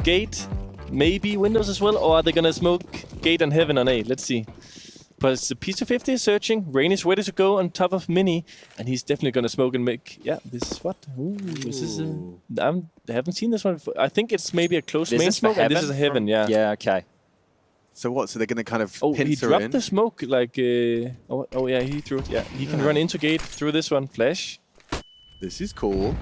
gate, maybe windows as well, or are they gonna smoke gate and heaven on A? Let's see. But it's a P250 searching. Rain is ready to go on top of Mini, and he's definitely gonna smoke and make. Yeah, this is what? Ooh, this is. I haven't seen this one before. I think it's maybe a close main smoke, and this is a heaven. Yeah. Yeah. Okay. So what? So they're going to kind of he pincer dropped in. the smoke like. Oh yeah, he threw it. Yeah, he can run into gate through this one. Flash. This is cool.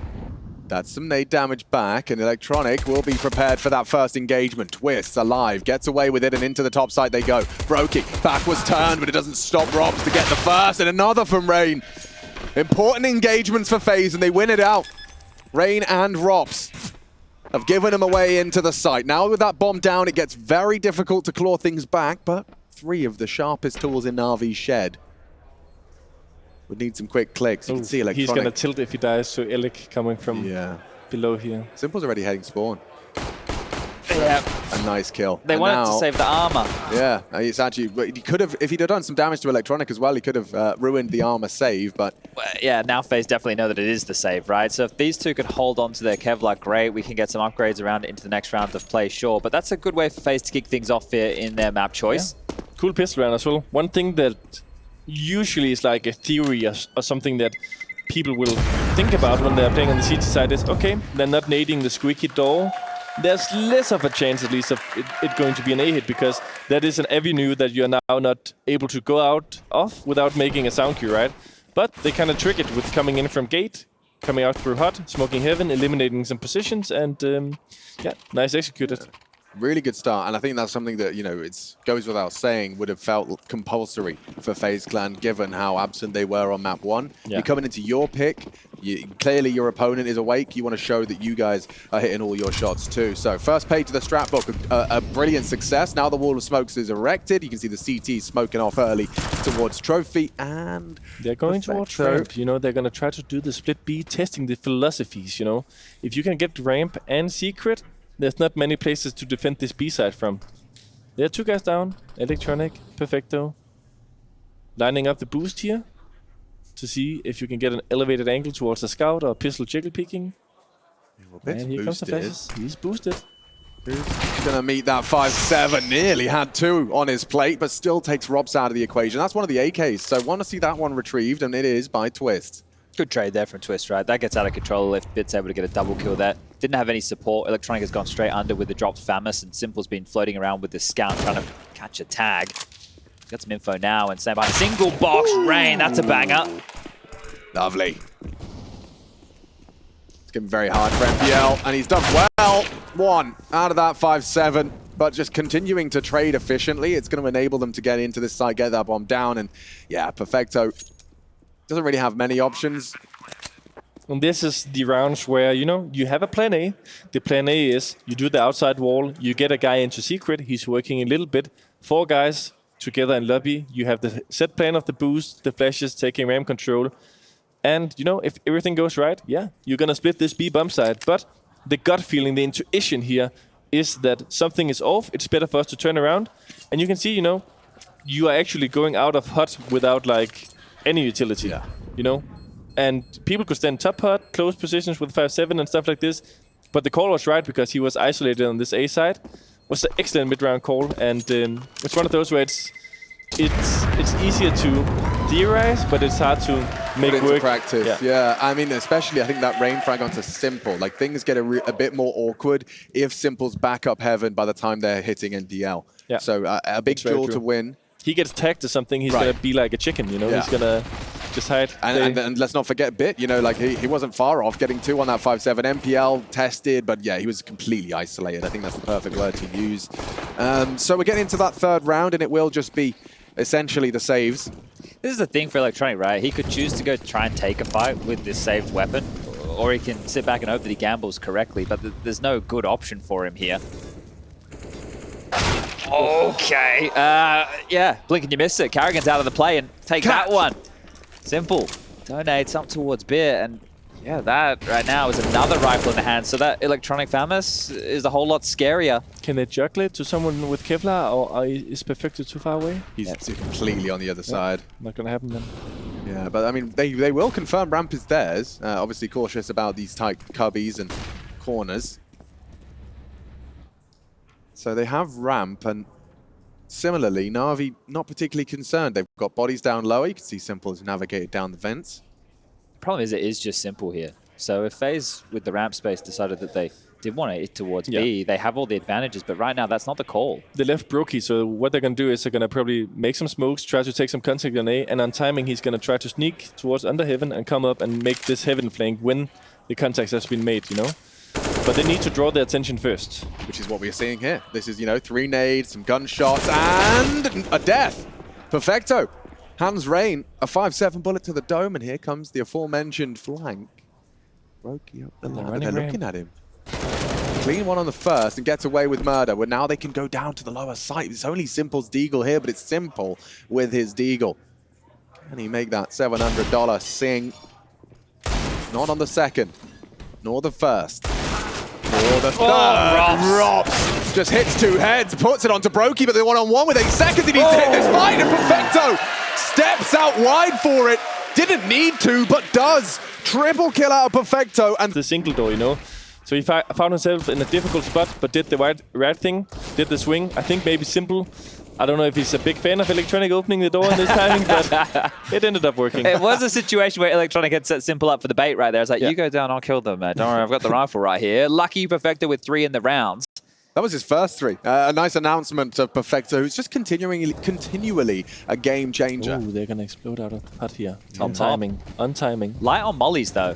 That's some nade damage back, and Electronic will be prepared for that first engagement. Twists alive, gets away with it, and into the top side they go. broky, back was turned, but it doesn't stop ropz to get the first, and another from Rain. Important engagements for FaZe, and they win it out. Rain and ropz have given him away into the site. Now with that bomb down, it gets very difficult to claw things back, but 3 of the sharpest tools in NaVi's shed would need some quick clicks. You can see Electronic. He's gonna tilt if he dies, so Elec coming from below here. Simple's already heading spawn. Yeah. A nice kill. They wanted to save the armor. Yeah, it's actually, he could have, if he'd have done some damage to Electronic as well, he could have ruined the armor save, but... Well, yeah, now FaZe definitely know that it is the save, right? So if these two can hold on to their Kevlar, great. We can get some upgrades around it into the next round of play, sure. But that's a good way for FaZe to kick things off here in their map choice. Yeah. Cool pistol round as well. One thing that usually is like a theory or something that people will think about when they're playing on the CT side is, okay, they're not nading the squeaky door. There's less of a chance, at least, of it going to be an A hit, because that is an avenue that you're now not able to go out of without making a sound cue, right? But they kind of trick it with coming in from gate, coming out through hot, smoking heaven, eliminating some positions, and yeah, nice executed. Really good start, and I think that's something that, you know, it goes without saying, would have felt compulsory for FaZe Clan, given how absent they were on map 1. Yeah. You're coming into your pick, clearly your opponent is awake, you want to show that you guys are hitting all your shots too. So first page of the strat book, a brilliant success. Now the wall of smokes is erected, you can see the CT smoking off early towards Trophy, and... They're going towards ramp, you know, they're going to try to do the split B, testing the philosophies, you know. If you can get ramp and secret, there's not many places to defend this B side from. There are 2 guys down. Electronic, Perfecto. Lining up the boost here to see if you can get an elevated angle towards the scout or pistol jiggle peeking. And here comes the flashes. He's boosted. Who's going to meet that 5-7? Nearly had 2 on his plate, but still takes ropz out of the equation. That's one of the AKs, so want to see that one retrieved, and it is by Twist. Good trade there from Twist, right? That gets out of control if Bit's able to get a double kill there. Didn't have any support. Electronic has gone straight under with the dropped Famus, and Simple's been floating around with the scout trying to catch a tag. Got some info now and stand by. Single box Rain, that's a banger. Lovely. It's getting very hard for MPL, and he's done well. 1 out of that 5-7, but just continuing to trade efficiently. It's going to enable them to get into this side, get that bomb down, and yeah, Perfecto doesn't really have many options. And this is the rounds where, you know, you have a plan A. The plan A is you do the outside wall, you get a guy into secret, he's working a little bit. 4 guys together in lobby. You have the set plan of the boost, the flashes, taking ramp control. And, you know, if everything goes right, yeah, you're going to split this B bump side. But the gut feeling, the intuition here is that something is off. It's better for us to turn around. And you can see, you know, you are actually going out of hot without, like, any utility, you know? And people could stand top hot, close positions with 5-7 and stuff like this. But the call was right because he was isolated on this A side. Was an excellent mid-round call, and it's one of those where it's easier to theorize, but it's hard to make Put work. Into practice, yeah. I mean, especially I think that Rain frag onto Simple. Like, things get a bit more awkward if Simple's back up heaven by the time they're hitting NDL. Yeah. So a big duel to win. He gets tagged to something, he's going to be like a chicken, you know? Yeah. He's going to just hide. And let's not forget Bit, you know, like he wasn't far off getting 2 on that 5-7. MPL tested, but yeah, he was completely isolated. I think that's the perfect word to use. So we're getting into that 3rd round, and it will just be essentially the saves. This is the thing for Electronic, right? He could choose to go try and take a fight with this saved weapon, or he can sit back and hope that he gambles correctly, but there's no good option for him here. Okay, yeah, blink and you miss it. Carrigan's out of the play, and take that one. Simple donates up towards Beer, and yeah, that right now is another rifle in the hand. So that Electronic Famus is a whole lot scarier. Can they juggle it to someone with Kevlar, or is Perfecto too far away? He's completely on the other side. Not gonna happen then. Yeah, but I mean, they will confirm ramp is theirs. Obviously cautious about these tight cubbies and corners. So they have ramp, and similarly, NaVi not particularly concerned. They've got bodies down lower. You can see Simple has navigated down the vents. Problem is, it is just Simple here. So if FaZe, with the ramp space, decided that they did want to hit towards B, they have all the advantages, but right now that's not the call. They left broky, so what they're going to do is they're going to probably make some smokes, try to take some contact on A, and on timing he's going to try to sneak towards under heaven and come up and make this heaven flank when the contact has been made, you know? But they need to draw their attention first. Which is what we're seeing here. This is, you know, 3 nades, some gunshots, and a death. Perfecto. Hands rain, a 5-7 bullet to the dome, and here comes the aforementioned flank. broky up the ladder. They're looking at him. Clean one on the first and gets away with murder, where now they can go down to the lower site. It's only Simple's deagle here, but it's Simple with his deagle. Can he make that $700 sing? Not on the second, nor the first, nor the third. ropz just hits 2 heads, puts it onto broky, but they're one-on-one with 8 seconds. He needs to hit this fight, and Perfecto steps out wide for it. Didn't need to, but does. Triple kill out of Perfecto. And the single door, you know. So he found himself in a difficult spot, but did the right thing, did the swing. I think maybe Simple. I don't know if he's a big fan of Electronic opening the door in this timing, but it ended up working. It was a situation where Electronic had set Simple up for the bait right there. It's like, you go down, I'll kill them, man. Don't worry, I've got the rifle right here. Lucky Perfecto with 3 in the rounds. That was his first 3. A nice announcement of Perfecto, who's just continually a game changer. Oh, they're going to explode out of the hut here. On timing. On timing. Light on mollies, though.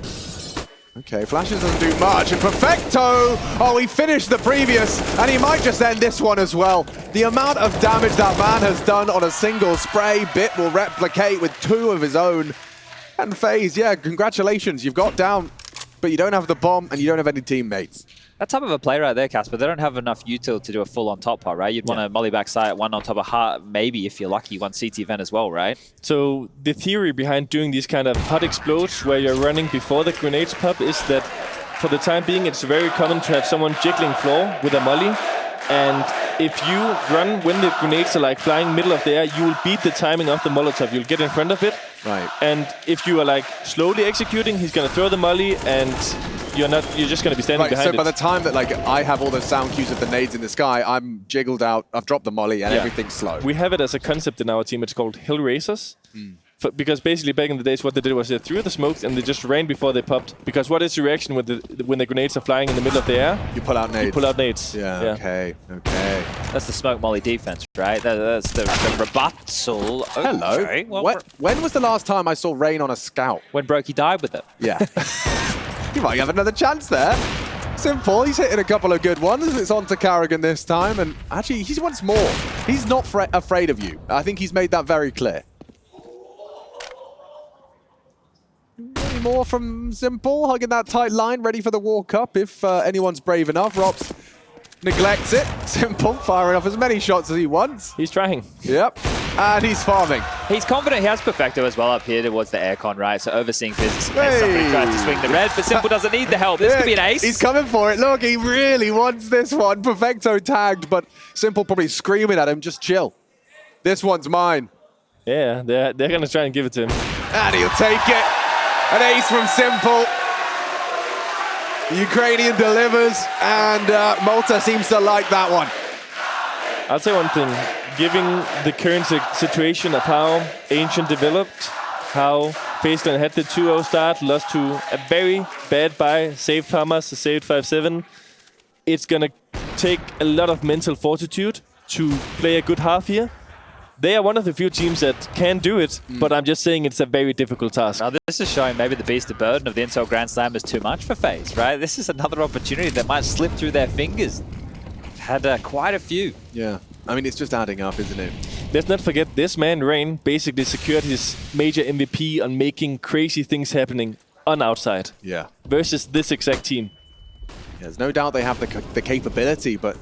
Okay, flashes doesn't do much, and Perfecto! Oh, he finished the previous, and he might just end this one as well. The amount of damage that man has done on a single spray, Bit will replicate with 2 of his own. And FaZe, yeah, congratulations, you've got down, but you don't have the bomb, and you don't have any teammates. That type of a play right there, Casper, they don't have enough util to do a full on top part, right? You'd want to molly back side, 1 on top of heart, maybe if you're lucky, 1 CT vent as well, right? So the theory behind doing these kind of hot explodes where you're running before the grenades pop is that for the time being, it's very common to have someone jiggling floor with a molly. And if you run when the grenades are like flying middle of the air, you will beat the timing of the Molotov. You'll get in front of it. Right. And if you are like slowly executing, he's going to throw the molly and you're just going to be standing behind it. So by the time that like I have all the sound cues of the nades in the sky, I'm jiggled out, I've dropped the molly and everything's slow. We have it as a concept in our team. It's called Hill Racers. Because basically back in the days what they did was they threw the smokes and they just ran before they popped. Because what is your reaction when the grenades are flying in the middle of the air? You pull out nades. You pull out nades. Yeah. Okay. That's the smoke molly defense, right? That's the rebuttal. Hello. Okay. Well, when was the last time I saw rain on a scout? when broky died with it. Yeah. You might have another chance there. Simple, he's hitting a couple of good ones. It's on to Carrigan this time, and actually he wants more. He's not afraid of you. I think he's made that very clear. Any more from Simple, hugging that tight line, ready for the walk up if anyone's brave enough. ropz neglects it. Simple firing off as many shots as he wants. He's trying. Yep. And he's farming. He's confident he has Perfecto as well up here towards the aircon, right? So overseeing business in case somebody tries to swing the red, but Simple doesn't need the help. This could be an ace. He's coming for it. Look, he really wants this one. Perfecto tagged, but Simple probably screaming at him, just chill. This one's mine. Yeah, they're going to try and give it to him. And he'll take it. An ace from Simple. The Ukrainian delivers, and Malta seems to like that one. I'll say one thing. Given the current situation of how Ancient developed, how FaZe had the 2-0 start, lost to a very bad buy, saved Hamas, saved 5-7, it's going to take a lot of mental fortitude to play a good half here. They are one of the few teams that can do it, but I'm just saying it's a very difficult task. Now this is showing maybe the beast of burden of the Intel Grand Slam is too much for FaZe, right? This is another opportunity that might slip through their fingers. Had quite a few. Yeah, I mean, it's just adding up, isn't it? Let's not forget, this man, Rain, basically secured his major MVP on making crazy things happening on outside. Yeah. Versus this exact team. Yeah, there's no doubt they have the capability, but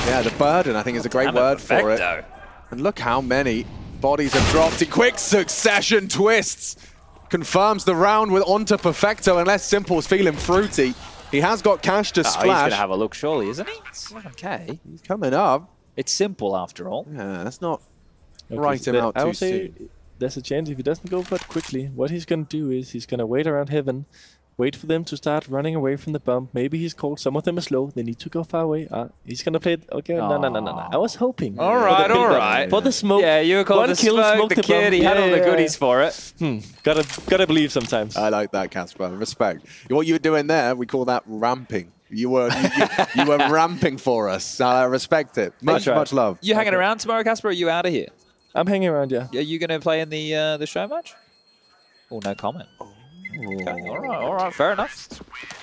yeah, the burden, I think, is a great word for it. And look how many bodies have dropped in quick succession. Twists confirms the round with onto Perfecto, unless Simple's feeling fruity. He has got cash to splash. He's going to have a look, surely, isn't he? It's okay. He's coming up. It's Simple, after all. Yeah, that's not write him out too soon. There's a chance if he doesn't go for it quickly. What he's going to do is he's going to wait around heaven, Wait for them to start running away from the bomb. Maybe he's cold. Some of them are slow. They need to go far away. He's gonna play it. Okay, no. I was hoping. All right. For the smoke. Yeah, you were called the smoke, the kid. He had all the goodies for it. Gotta believe sometimes. I like that, Casper. Respect. What you were doing there, we call that ramping. You were ramping for us. I respect it. Much love. You hanging around tomorrow, Casper? Or are you out of here? I'm hanging around, yeah. Are you going to play in the show match? Oh, no comment. Okay. All right, fair enough.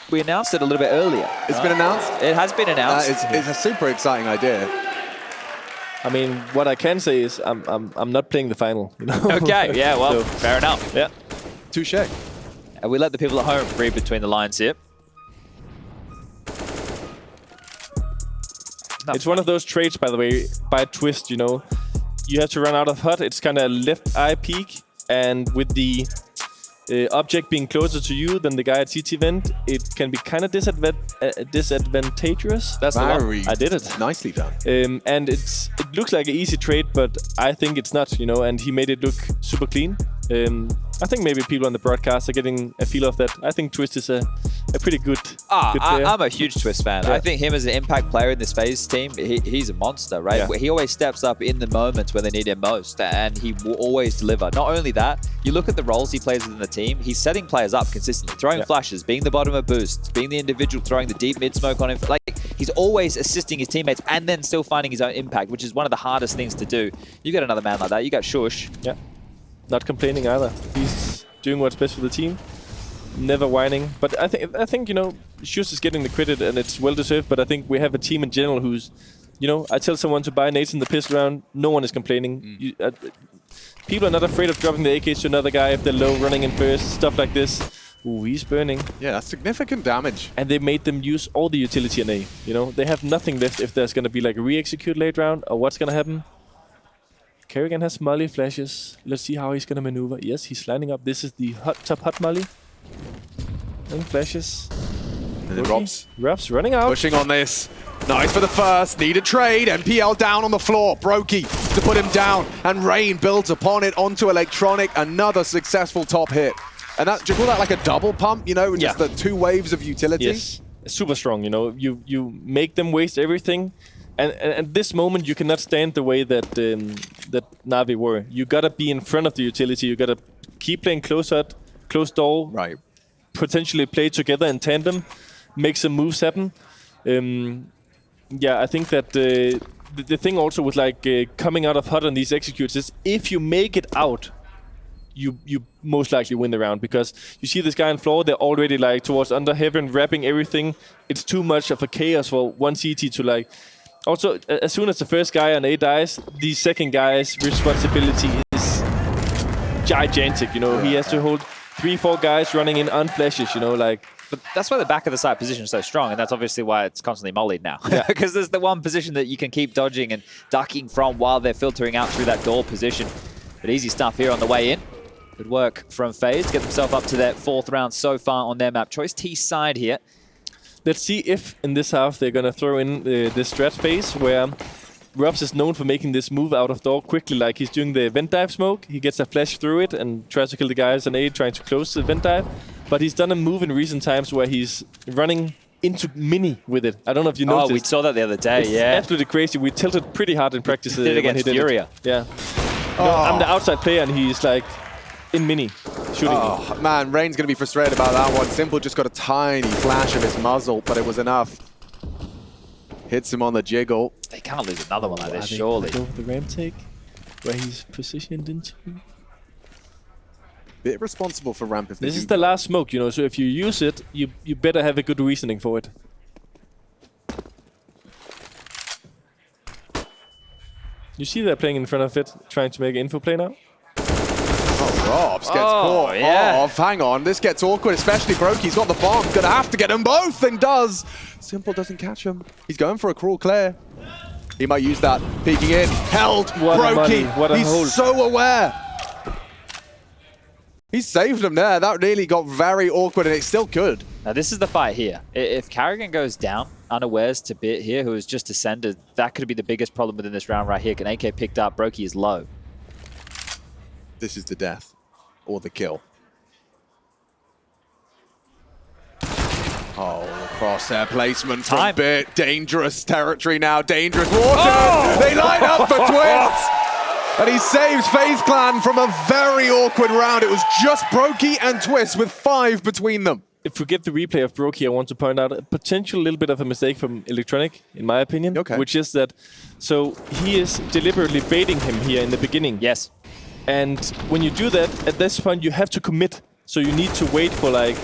We announced it a little bit earlier. It's been announced? It has been announced. It's a super exciting idea. I mean, what I can say is I'm not playing the final. You know? Okay, yeah, well, fair enough. Yeah. Touché. And we let the people at home read between the lines here. It's one of those trades, by the way, by Twist, you know. You have to run out of HUD. It's kind of left eye peek. And with the object being closer to you than the guy at CT vent, it can be kind of disadvantageous. That's the one. I did it. Nicely done. And it looks like an easy trade, but I think it's not, you know, and he made it look super clean. I think maybe people on the broadcast are getting a feel of that. I think Twist is a pretty good player. I'm a huge Twist fan. Yeah. I think him as an impact player in this FaZe team, he's a monster, right? Yeah. He always steps up in the moments when they need him most, and he will always deliver. Not only that, you look at the roles he plays within the team, he's setting players up consistently, throwing flashes, being the bottom of boosts, being the individual throwing the deep mid smoke on him. Like, he's always assisting his teammates and then still finding his own impact, which is one of the hardest things to do. You got another man like that. You got Shush. Yeah. Not complaining either. He's doing what's best for the team. Never whining. But I think you know, Shush is getting the credit and it's well deserved, but I think we have a team in general who's, you know, I tell someone to buy nades in the pistol round, no one is complaining. People are not afraid of dropping the AKs to another guy if they're low, running in first, stuff like this. Ooh, he's burning. Yeah, that's significant damage. And they made them use all the utility in A. You know, they have nothing left if there's going to be like a re-execute late round or what's going to happen. Kerrigan has molly flashes. Let's see how he's going to maneuver. Yes, he's lining up. This is the top hot molly. And flashes. And then ropz running out. Pushing on this. Nice for the first. Need a trade. MPL down on the floor. broky to put him down. And Rain builds upon it onto Electronic. Another successful top hit. And that, do you call that like a double pump? You know, just the two waves of utility? Yes. Super strong, you know. You make them waste everything. And at this moment, you cannot stand the way that that NaVi were. You gotta be in front of the utility. You gotta keep playing close door. Right. Potentially play together in tandem, make some moves happen. Yeah, I think that the thing also with like coming out of HUD on these executes is if you make it out, you most likely win the round, because you see this guy on floor, they're already like towards under heaven, wrapping everything. It's too much of a chaos for one CT to like. Also, as soon as the first guy on A dies, the second guy's responsibility is gigantic. You know, he has to hold 3-4 guys running in on flashes. You know, like. But that's why the back of the side position is so strong, and that's obviously why it's constantly mollied now. Because there's the one position that you can keep dodging and ducking from while they're filtering out through that door position. But easy stuff here on the way in. Good work from FaZe to get themselves up to their 4th round so far on their map choice. T side here. Let's see if in this half they're going to throw in this strat phase where ropz is known for making this move out of door quickly, like he's doing the vent dive smoke. He gets a flash through it and tries to kill the guys on A, trying to close the vent dive. But he's done a move in recent times where he's running into mini with it. I don't know if you noticed. Oh, we saw that the other day, it's absolutely crazy. We tilted pretty hard in practice. He did it against Furia. Yeah. You know, I'm the outside player and he's like in mini shooting. Oh, man, Rain's going to be frustrated about that one. Simple just got a tiny flash of his muzzle, but it was enough. Hits him on the jiggle. They can't lose another one like this, surely. Go for the ramp take, where he's positioned into. Bit responsible for ramp if this is the last smoke, you know, so if you use it, you better have a good reasoning for it. You see they're playing in front of it, trying to make an info play now? ropz gets caught off. Hang on, this gets awkward, especially broky's got the bomb. Gonna have to get them both, and does. Simple doesn't catch him. He's going for a cruel clear. He might use that. Peeking in. Held. broky. He's so aware. He saved him there. That really got very awkward, and it still could. Now, this is the fight here. If Kerrigan goes down, unawares to Bit here, who has just descended, that could be the biggest problem within this round right here. Can AK picked up, broky is low. This is the death. Or the kill. Oh, crosshair placement from Time. Bit. Dangerous territory now. Dangerous water. They line up for Twist. And he saves FaZe Clan from a very awkward round. It was just broky and Twist with 5 between them. If we get the replay of broky, I want to point out a potential little bit of a mistake from Electronic, in my opinion. Okay. Which is that, so he is deliberately baiting him here in the beginning. Yes. And when you do that, at this point, you have to commit. So you need to wait for like,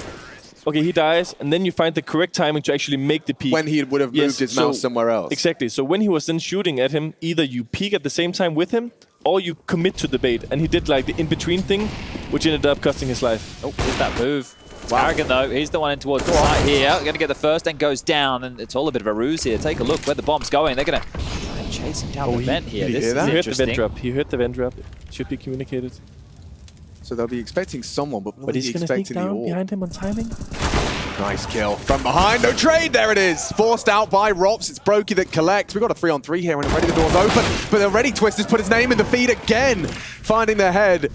okay, he dies, and then you find the correct timing to actually make the peek. When he would have moved his mouse somewhere else. Exactly. So when he was then shooting at him, either you peek at the same time with him, or you commit to the bait. And he did like the in-between thing, which ended up costing his life. Oh, here's that move. Arrogant though, he's the one in towards the side here. Going to get the first and goes down, and it's all a bit of a ruse here. Take a look where the bomb's going. They're going to chase him down the vent here. did you This hear is that? He heard the interesting. vent drop. He heard the vent drop. It should be communicated. So they'll be expecting someone, but But he's going to sneak down behind him on timing. Nice kill from behind. No trade. There it is. Forced out by ropz. It's broky that collects. We've got a 3-on-3 here, and already the door's open. But already Twist has put his name in the feed again, finding their head.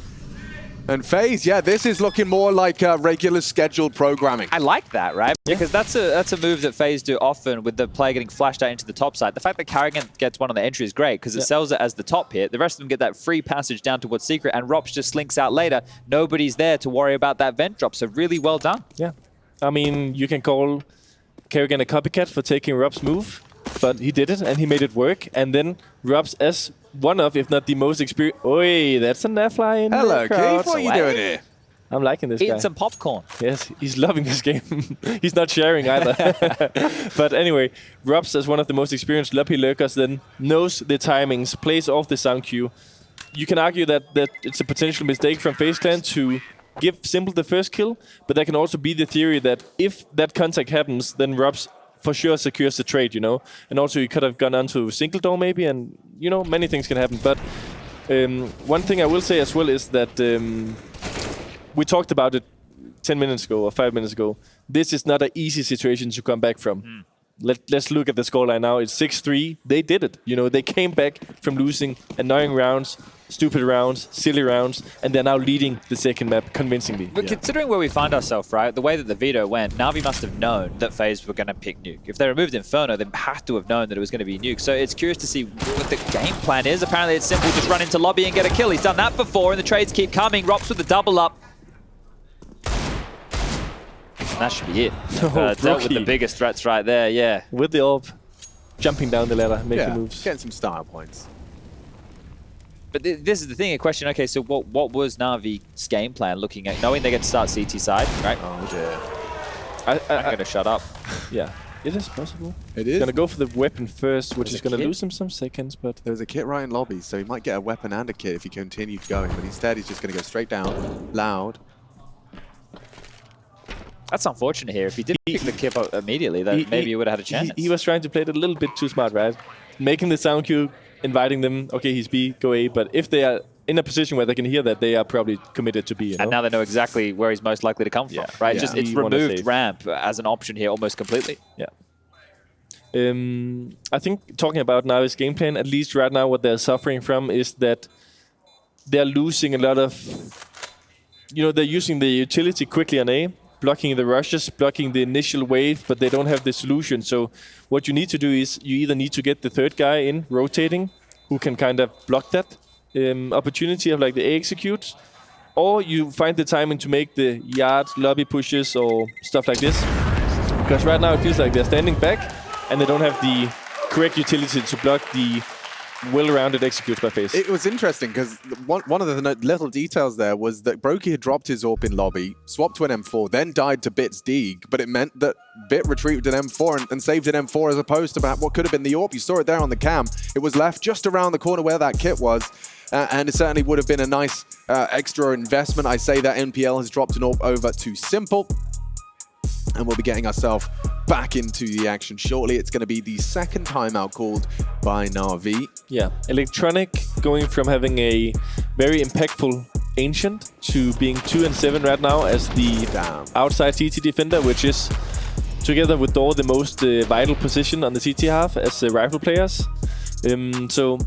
And FaZe, yeah, this is looking more like regular scheduled programming. I like that, right? Because that's a move that FaZe do often with the player getting flashed out into the top side. The fact that Carrigan gets one on the entry is great because it sells it as the top hit. The rest of them get that free passage down towards secret, and ropz just slinks out later. Nobody's there to worry about that vent drop, so really well done. Yeah. I mean, you can call Carrigan a copycat for taking ropz' move, but he did it, and he made it work. And then ropz, as one of, if not the most experienced... Oi, that's a NaVi in Hello, the crowd. Keith. What are you doing here? I'm liking this Eating guy. some popcorn. Yes, he's loving this game. He's not sharing either. But anyway, ropz, as one of the most experienced lobby lurkers, then knows the timings, plays off the sound cue. You can argue that it's a potential mistake from FaZe Clan to give Simple the first kill, but there can also be the theory that if that contact happens, then ropz for sure secures the trade, you know? And also you could have gone onto single door maybe, and, you know, many things can happen. But one thing I will say as well is that we talked about it 10 minutes ago or 5 minutes ago. This is not an easy situation to come back from. Let's look at the scoreline now. It's 6-3. They did it. You know, they came back from losing annoying rounds, stupid rounds, silly rounds, and they're now leading the second map convincingly. But considering where we find ourselves, right, the way that the veto went, NaVi must have known that FaZe were going to pick Nuke. If they removed Inferno, they had to have known that it was going to be Nuke. So it's curious to see what the game plan is. Apparently it's simple, just run into lobby and get a kill. He's done that before, and the trades keep coming. ropz with the double up. And that should be it. Dealt with the biggest threats right there, yeah. With the orb, jumping down the ladder, making moves. Getting some style points. But this is the thing, a question, okay, so what was NaVi's game plan looking at, knowing they get to start CT side, right? Oh dear. I'm going to shut up. Yeah, it is possible. It He's is. going to go for the weapon first, which There's is a going to kit. lose him some seconds, but... There's a kit right in lobby, so he might get a weapon and a kit if he continued going, but instead he's just going to go straight down, loud. That's unfortunate here. If he did pick the kip up immediately, then maybe he would have had a chance. He was trying to play it a little bit too smart, right? Making the sound cue, inviting them, okay, he's B, go A, but if they are in a position where they can hear that, they are probably committed to B, you know? And now they know exactly where he's most likely to come from, right? Yeah. Just it's You wanna removed save. ramp as an option here almost completely. Yeah. I think talking about NaVi's game plan, at least right now what they're suffering from is that they're losing a lot of... You know, they're using the utility quickly on A, blocking the rushes, blocking the initial wave, but they don't have the solution. So what you need to do is you either need to get the third guy in, rotating, who can kind of block that opportunity of like the A executes, or you find the timing to make the yard lobby pushes or stuff like this. Because right now it feels like they're standing back and they don't have the correct utility to block the well-rounded executes by FaZe. It was interesting because one of the little details there was that broky had dropped his AWP in lobby, swapped to an M4, then died to Bit's Deeg, but it meant that Bit retrieved an M4 and saved an M4 as opposed to what could have been the AWP. You saw it there on the cam. It was left just around the corner where that kit was, and it certainly would have been a nice extra investment. I say that NPL has dropped an AWP over to Simple, and we'll be getting ourselves back into the action shortly. It's going to be the second timeout called by NaVi. Yeah, Electronic going from having a very impactful Ancient to being 2-7 right now as the outside CT defender, which is, together with Door, the most vital position on the CT half as rifle players. So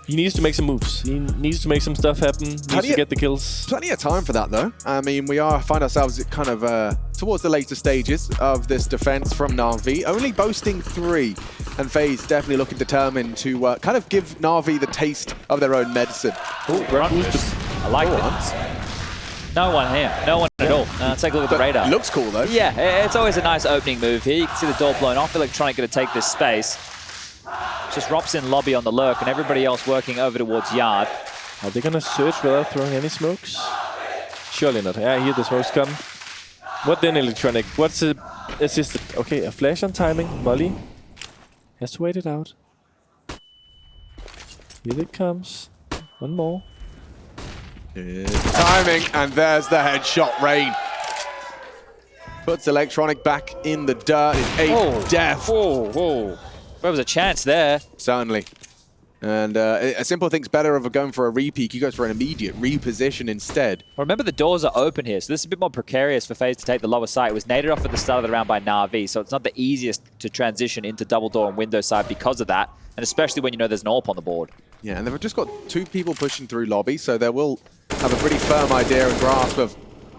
he needs to make some moves. He needs to make some stuff happen. Needs to get the kills. Plenty of time for that, though. I mean, we find ourselves kind of towards the later stages of this defense from NaVi, only boasting 3. And FaZe definitely looking determined to kind of give NaVi the taste of their own medicine. Ooh, I like it. No one here. No one at all. Take a look at the radar. It looks cool, though. Yeah, it's always a nice opening move here. You can see the door blown off. Electronic going to take this space. Just ropz in lobby on the lurk, and everybody else working over towards yard. Are they going to search without throwing any smokes? Surely not. Yeah, I hear the smokes come. What then, Electronic? What's the assisted? Okay, a flash on timing. Molly has to wait it out. Here it comes. One more. Timing, and there's the headshot rain. Puts Electronic back in the dirt. It's 8 death. Whoa. There was a chance there. Certainly. And a Simple thinks better of going for a repeat. He goes for an immediate reposition instead. Remember, the doors are open here, so this is a bit more precarious for FaZe to take the lower side. It was naded off at the start of the round by NaVi, so it's not the easiest to transition into double door and window side because of that, and especially when you know there's an AWP on the board. Yeah, and they've just got 2 people pushing through lobby, so they will have a pretty firm idea and grasp of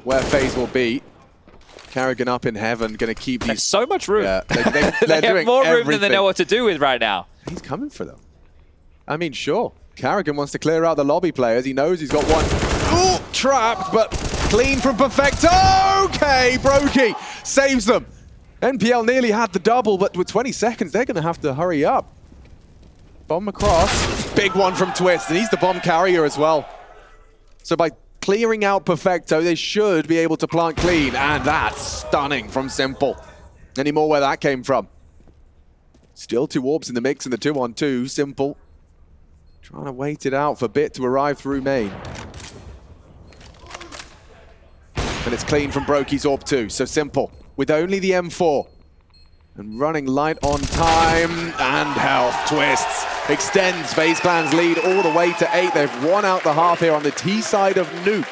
where FaZe will be. Carrigan up in heaven, going to keep these... There's so much room. Yeah, they're they doing have more room everything. than they know what to do with right now. He's coming for them. I mean, sure. Carrigan wants to clear out the lobby players. He knows he's got one. Ooh, trapped, but clean from Perfecto. Okay, broky saves them. NPL nearly had the double, but with 20 seconds, they're going to have to hurry up. Bomb across. Big one from Twist, and he's the bomb carrier as well. So by clearing out Perfecto, they should be able to plant clean, and that's stunning from Simple. Any more where that came from? Still 2 orbs in the mix in the 2-on-2. Simple trying to wait it out for Bit to arrive through main. And it's clean from broky's orb too, so Simple with only the M4. And running light on time and health. Twists extends FaZe Clan's lead all the way to 8. They've won out the half here on the T side of Nuke.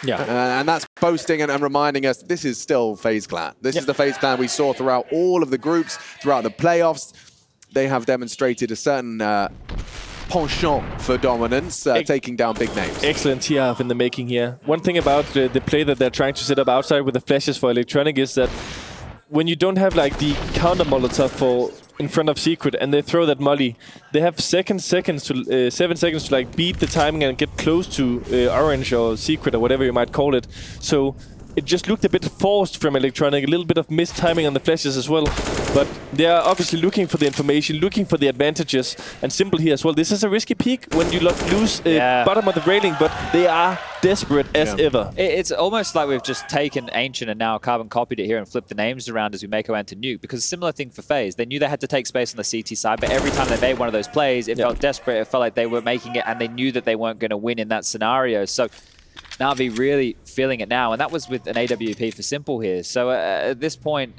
Yeah. And that's boasting and reminding us this is still FaZe Clan. This is the FaZe Clan we saw throughout all of the groups, throughout the playoffs. They have demonstrated a certain penchant for dominance, taking down big names. Excellent TR in the making here. One thing about the play that they're trying to set up outside with the flashes for Electronic is that when you don't have like the counter Molotov for in front of Secret and they throw that molly, they have 7 seconds to like beat the timing and get close to Orange or Secret or whatever you might call it. So it just looked a bit forced from Electronic, a little bit of missed timing on the flashes as well. But they are obviously looking for the information, looking for the advantages, and Simple here as well. This is a risky peak when you lose bottom of the railing, but they are desperate as ever. It's almost like we've just taken Ancient and now carbon copied it here and flipped the names around as we make our way into Nuke, because a similar thing for FaZe. They knew they had to take space on the CT side, but every time they made one of those plays, it felt desperate. It felt like they were making it, and they knew that they weren't going to win in that scenario. So NaVi really feeling it now, and that was with an AWP for Simple here. So at this point,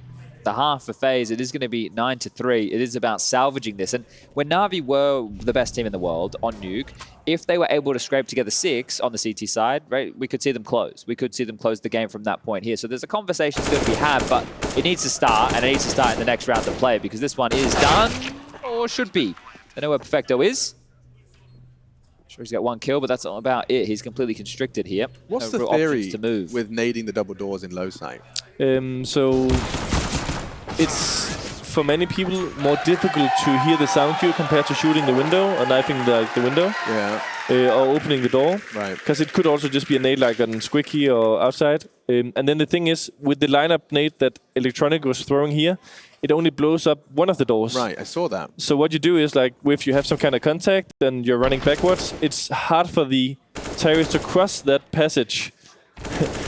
the half for FaZe, it is going to be 9-3. It is about salvaging this. And when NaVi were the best team in the world on Nuke, if they were able to scrape together 6 on the CT side, right, we could see them close. We could see them close the game from that point here. So there's a conversation still to be had, but it needs to start, and it needs to start in the next round of play, because this one is done, or should be. I know where Perfecto is. Sure, he's got 1 kill, but that's all about it. He's completely constricted here. What's no the real theory options to move with nading the double doors in low sight? So it's for many people more difficult to hear the sound cue compared to shooting the window or knifing the window. Or opening the door. Right. Because it could also just be a nade like on Squicky or outside. And then the thing is, with the lineup nade that Electronic was throwing here, it only blows up one of the doors. Right, I saw that. So what you do is, like, if you have some kind of contact and you're running backwards, it's hard for the terrorist to cross that passage.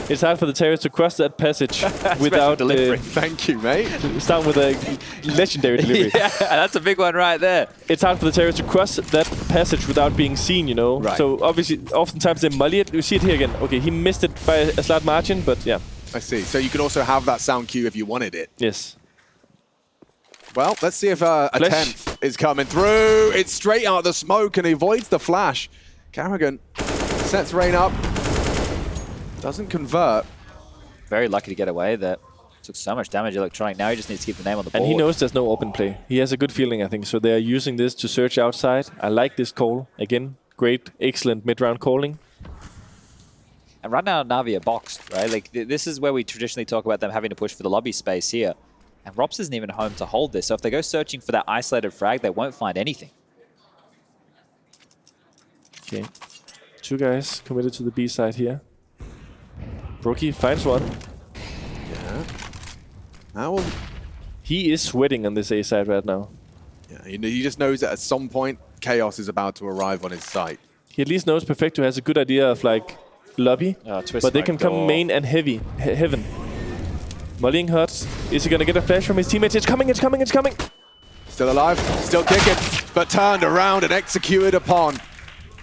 It's hard for the terrorist to cross that passage without delivery. Thank you, mate. Start with a legendary delivery. Yeah, that's a big one right there. It's hard for the terrorist to cross that passage without being seen, you know. Right. So obviously, oftentimes they molly it. You see it here again. Okay, he missed it by a slight margin, but yeah. I see. So you could also have that sound cue if you wanted it. Yes. Well, let's see if a 10th is coming through. It's straight out of the smoke and he avoids the flash. Carrigan sets Rain up. Doesn't convert. Very lucky to get away there. Took so much damage, Electronic. Now he just needs to keep the name on the board. And he knows there's no open play. He has a good feeling, I think. So they are using this to search outside. I like this call. Again, great, excellent mid-round calling. And right now, NaVi are boxed, right? Like, this is where we traditionally talk about them having to push for the lobby space here. And ropz isn't even home to hold this. So if they go searching for that isolated frag, they won't find anything. Okay. 2 guys committed to the B side here. broky finds one. Yeah. That will... He is sweating on this A side right now. Yeah, he just knows that at some point, chaos is about to arrive on his site. He at least knows Perfecto has a good idea of like lobby, but they can come main and heaven. Mollying Huts. Is he gonna get a flash from his teammates? It's coming, it's coming, it's coming! Still alive, still kicking, but turned around and executed upon.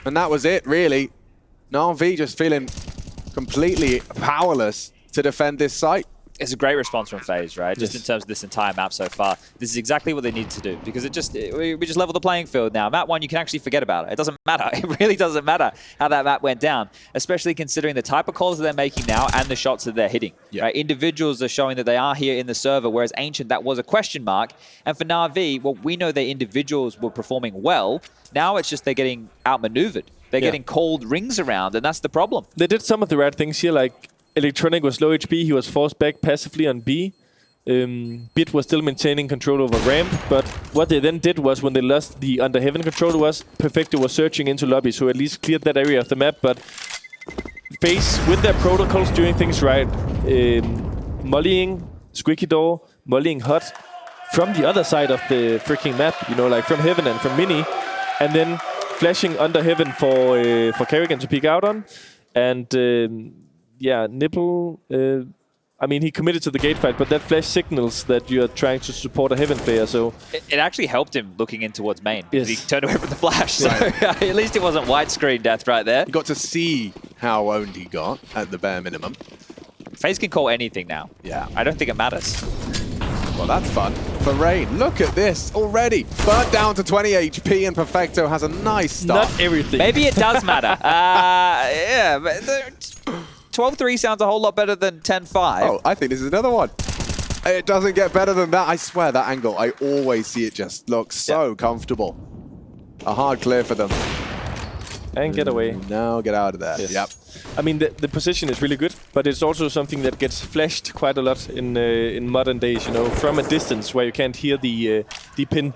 And that was it, really. NaVi just feeling completely powerless to defend this site. It's a great response from FaZe, right? Just in terms of this entire map so far. This is exactly what they need to do because we just level the playing field now. Map 1, you can actually forget about it. It doesn't matter. It really doesn't matter how that map went down, especially considering the type of calls that they're making now and the shots that they're hitting. Yeah. Right? Individuals are showing that they are here in the server, whereas Ancient, that was a question mark. And for NaVi, well, we know their individuals were performing well. Now it's just they're getting outmaneuvered. They're getting called rings around, and that's the problem. They did some of the right things here, like Electronic was low HP, he was forced back passively on B. Bit was still maintaining control over ramp, but what they then did was when they lost the under heaven control was Perfecto was searching into lobby, so at least cleared that area of the map, but FaZe with their protocols doing things right. Mollying Squeaky Door, mollying Hot from the other side of the freaking map, you know, like from heaven and from mini, and then flashing under heaven for Kerrigan to peek out on, and yeah, Nipple, I mean, he committed to the gate fight, but that flash signals that you are trying to support a heaven player, so... It actually helped him looking in towards main. Yes. He turned away from the flash, so at least it wasn't widescreen death right there. You got to see how owned he got, at the bare minimum. FaZe can call anything now. Yeah. I don't think it matters. Well, that's fun. For Rain, look at this already. Burnt down to 20 HP, and Perfecto has a nice start. Not everything. Maybe it does matter. Yeah, but 12-3 sounds a whole lot better than 10-5. Oh, I think this is another one. It doesn't get better than that. I swear, that angle, I always see it just looks so comfortable. A hard clear for them. And get away. Now get out of there. Yes. Yep. I mean, the position is really good, but it's also something that gets flashed quite a lot in modern days, you know, from a distance where you can't hear the pin.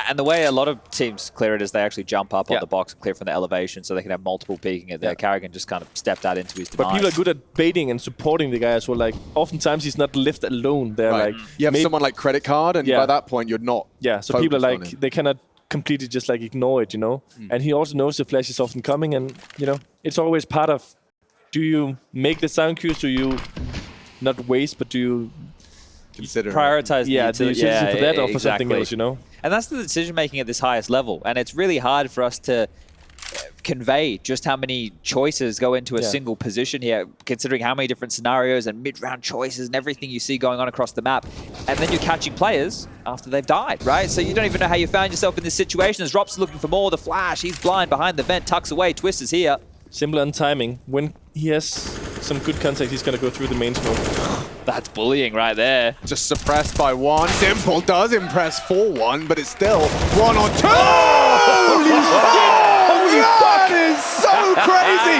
And the way a lot of teams clear it is they actually jump up on the box and clear from the elevation so they can have multiple peeking it there. Kerrigan just kind of stepped out into his demise. But people are good at baiting and supporting the guy as well. Like, oftentimes he's not left alone. They're like... You have someone like Credit Card, and by that point, you're not so people are like, they cannot completely just like ignore it, you know? And he also knows the flash is often coming, and, you know, it's always part of, do you make the sound cues? Do you not waste, but do you... Consider prioritize the utility for that or for something else, you know? And that's the decision making at this highest level. And it's really hard for us to convey just how many choices go into a single position here, considering how many different scenarios and mid-round choices and everything you see going on across the map. And then you're catching players after they've died, right? So you don't even know how you found yourself in this situation. As ropz looking for more, the flash, he's blind behind the vent, tucks away, Twist is here. Simple on timing. When he has some good contact, he's going to go through the main smoke. That's bullying right there. Just suppressed by one. Simple does impress 4-1, but it's still 1 or 2! Holy shit! That is so crazy!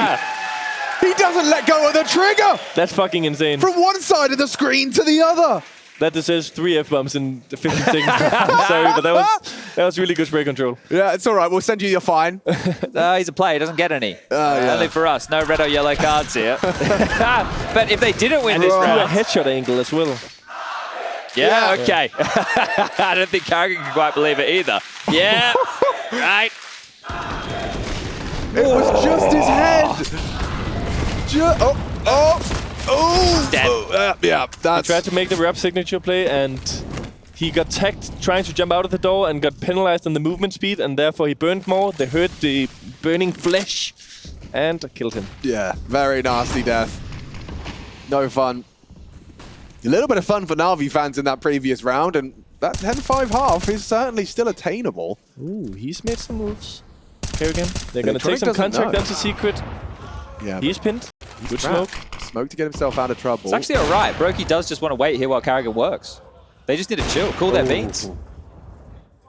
He doesn't let go of the trigger! That's fucking insane. From one side of the screen to the other! That deserves 3 F-bombs in 15 seconds. Sorry, but that was really good spray control. Yeah, it's all right. We'll send you your fine. He's a player. He doesn't get any. Only for us. No red or yellow cards here. But if they didn't win this round... a headshot angle as well. Yeah, okay. I don't think Kerrigan can quite believe it either. Yeah, right. It was just his head. Yeah, that's... He tried to make the rap signature play, and he got tagged trying to jump out of the door and got penalized on the movement speed, and therefore he burned more. They heard the burning flesh and killed him. Yeah, very nasty death. No fun. A little bit of fun for NaVi fans in that previous round, and that 10-5 half is certainly still attainable. Ooh, he's made some moves. Kerrigan. They're going to take some contact onto Secret. Yeah, he's pinned. Good smoke. Smoke to get himself out of trouble. It's actually all right. broky does just want to wait here while Kerrigan works. They just need to chill, cool their beans.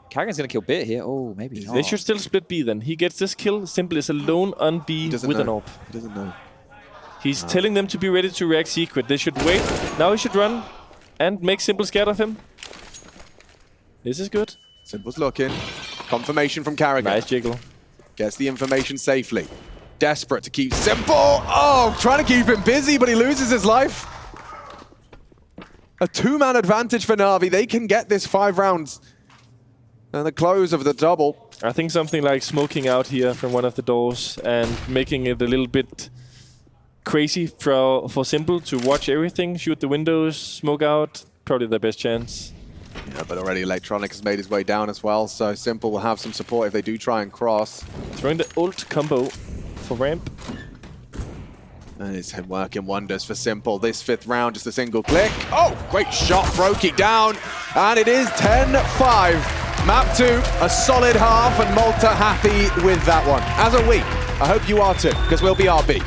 Kerrigan's going to kill Bit here. Oh, maybe not. They should still split B then. He gets this kill. Simple is alone on B with an AWP. He doesn't know. He's telling them to be ready to react secret. They should wait. Now he should run and make Simple scared of him. This is good. Simple's looking. Confirmation from Carragher. Nice jiggle. Gets the information safely. Desperate to keep Simple. Oh, trying to keep him busy, but he loses his life. A 2-man advantage for NaVi. They can get this 5 rounds. And the close of the double. I think something like smoking out here from one of the doors and making it a little bit crazy for Simple to watch everything, shoot the windows, smoke out. Probably the best chance. Yeah, but already Electronic has made his way down as well, so Simple will have some support if they do try and cross. Throwing the ult combo for ramp. And it's working wonders for Simple. This 5th round, just a single click. Oh, great shot, broky down. And it is 10-5. Map 2, a solid half, and Malta happy with that one. As are we. I hope you are too, because we'll be RB.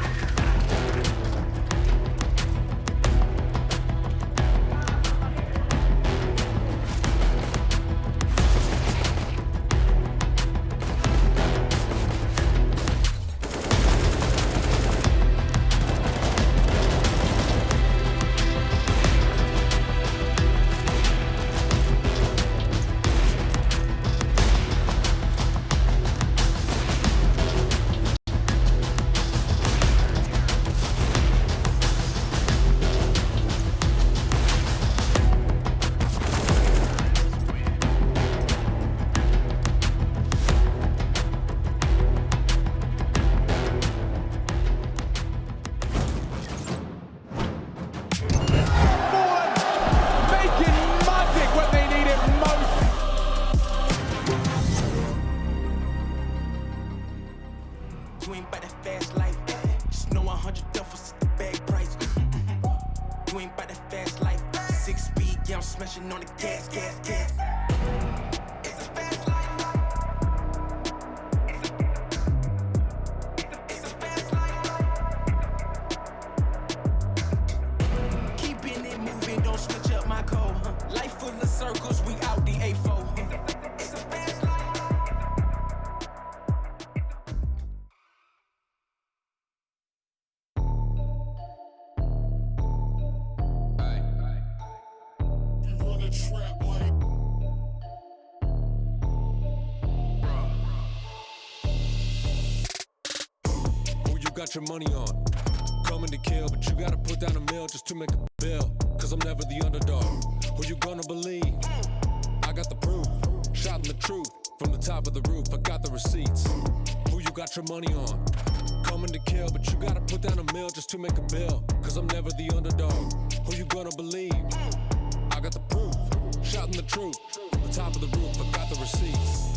You ain't about that fast life. Just know 100 duffels is the bag price. You ain't about that fast life. 6 speed, yeah, I'm smashing on the gas. It's a fast life. It's a fast life. Keeping it moving, don't switch up my code. Life full of circles, we out the A4. It's a fast life. Got your money on, coming to kill, but you gotta put down a mill just to make a bill. Cause I'm never the underdog. Who you gonna believe? I got the proof, shouting the truth from the top of the roof. I got the receipts. Who you got your money on? Coming to kill, but you gotta put down a mill just to make a bill. Cause I'm never the underdog. Who you gonna believe? I got the proof, shouting the truth from the top of the roof. I got the receipts.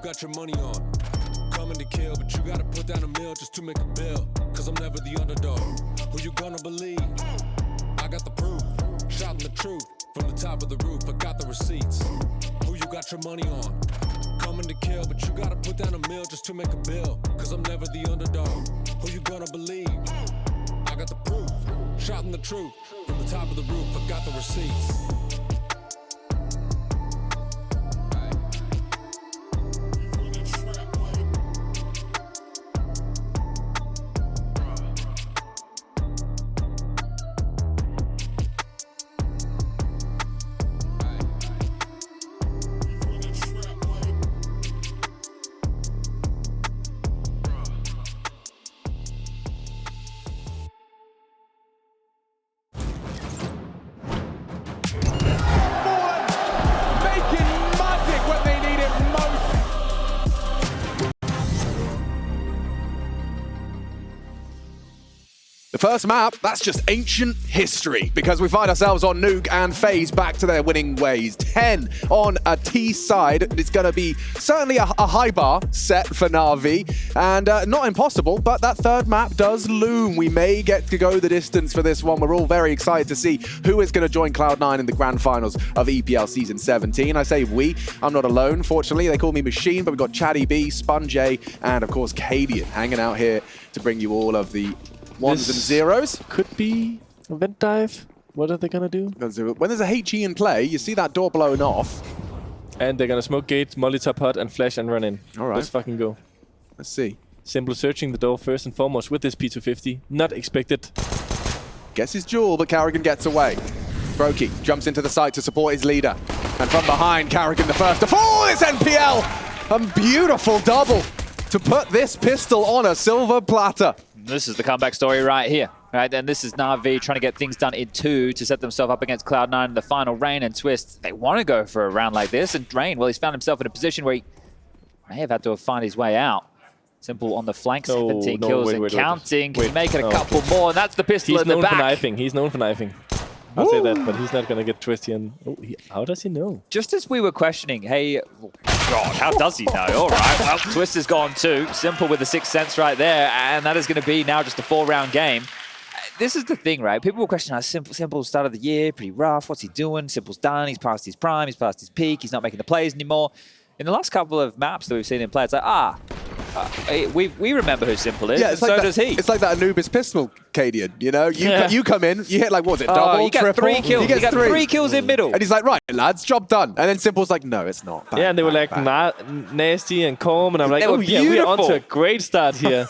Got your money on, coming to kill, but you gotta put down a mill just to make a bill. Cause I'm never the underdog. Who you gonna believe? I got the proof, shouting the truth from the top of the roof. I got the receipts. Who you got your money on? Coming to kill, but you gotta put down a mill just to make a bill. Cause I'm never the underdog. Who you gonna believe? I got the proof, shouting the truth from the top of the roof. I got the receipts. The first map, that's just ancient history because we find ourselves on Nuke and FaZe back to their winning ways. 10 on a T side. It's going to be certainly a high bar set for NaVi and not impossible, but that third map does loom. We may get to go the distance for this one. We're all very excited to see who is going to join Cloud9 in the grand finals of EPL Season 17. I say we. I'm not alone, fortunately. They call me Machine, but we've got Chatty B, Sponge, and of course Cadian hanging out here to bring you all of the ones and zeros. Could be a vent dive. What are they gonna do? When there's a HE in play, you see that door blown off. And they're gonna smoke gate, molly top hut, and flash and run in. All right. Let's fucking go. Let's see. Simple searching the door first and foremost with this P250. Not expected. Gets his jewel, but Carrigan gets away. broky jumps into the site to support his leader. And from behind, Carrigan the first to fall. It's NPL! A beautiful double to put this pistol on a silver platter. This is the comeback story right here. Right, and this is NaVi trying to get things done in 2 to set themselves up against Cloud9 in the final. Rain and Twist, they want to go for a round like this. And Rain, well, he's found himself in a position where he may have had to find his way out. Simple on the flank, 17 kills and counting. Can he make it a couple more? And that's the pistol in the back. He's known for knifing. He's known for knifing. I'll say that, but he's not going to get Twisty. And how does he know? Just as we were questioning, hey, God, how does he know? All right, well, Twist has gone too. Simple with the 6th sense right there, and that is going to be now just a 4-round game. This is the thing, right? People will question how Simple start of the year, pretty rough. What's he doing? Simple's done. He's past his prime. He's past his peak. He's not making the plays anymore. In the last couple of maps that we've seen him play, it's like, we remember who Simple is, and so does he. It's like that Anubis pistol, Cadian, you know? You come in, you hit like, what was it, double, you get triple? 3 kills. He got 3 kills in middle. And he's like, right, lads, job done. And then Simple's like, no, it's not. Bang, yeah, and they were bang, like bang. nasty and calm, and I'm like, They oh were yeah, we're on beautiful. to a great start here.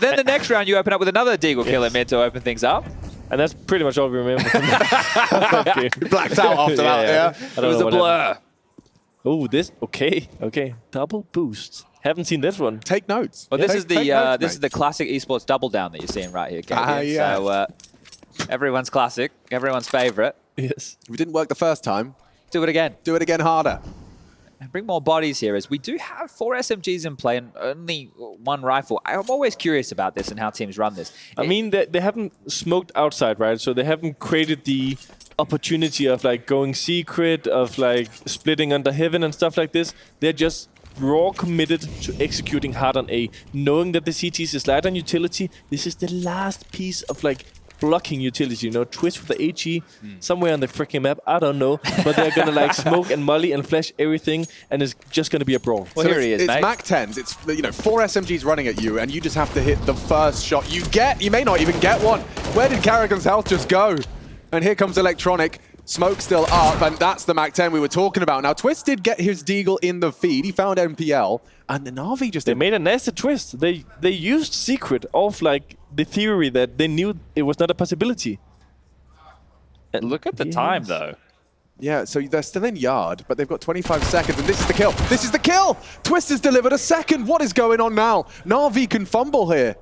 Then the next round, you open up with another Deagle kill in mid to open things up. And that's pretty much all we remember from that. Okay. Blacked out after that, yeah. It was a blur. Oh, this, okay. Double boost. Haven't seen this one. Take notes. Well, Yeah, this take notes, is the classic esports double down that you're seeing right here, Cadian. yeah. So everyone's classic, everyone's favorite. Yes. If it didn't work the first time, Do it again. do it again harder. And bring more bodies here, as we do have 4 SMGs in play and only 1 rifle. I'm always curious about this and how teams run this. I mean, they haven't smoked outside, right? So they haven't created the opportunity of like going secret, of like splitting under heaven and stuff like this. They're just raw committed to executing hard on A, knowing that the CTs is light on utility. This is the last piece of like blocking utility, you know, Twist with the HE somewhere on the freaking map, I don't know, but they're gonna like smoke and molly and flash everything, and it's just gonna be a brawl. Well, So here he is, it's mate. Mac 10s. It's 4 SMGs running at you, and you just have to hit the first shot you get. You may not even get one. Where did Carrigan's health just go? And here comes Electronic. Smoke still up, and that's the Mac 10 we were talking about. Now, Twist did get his Deagle in the feed. He found NPL, and the NaVi just... They made a nasty twist. They used secret off like the theory that they knew it was not a possibility. And Look at the time, though. Yeah, so they're still in yard, but they've got 25 seconds, and this is the kill. This is the kill! Twist has delivered a second. What is going on now? NaVi can fumble here.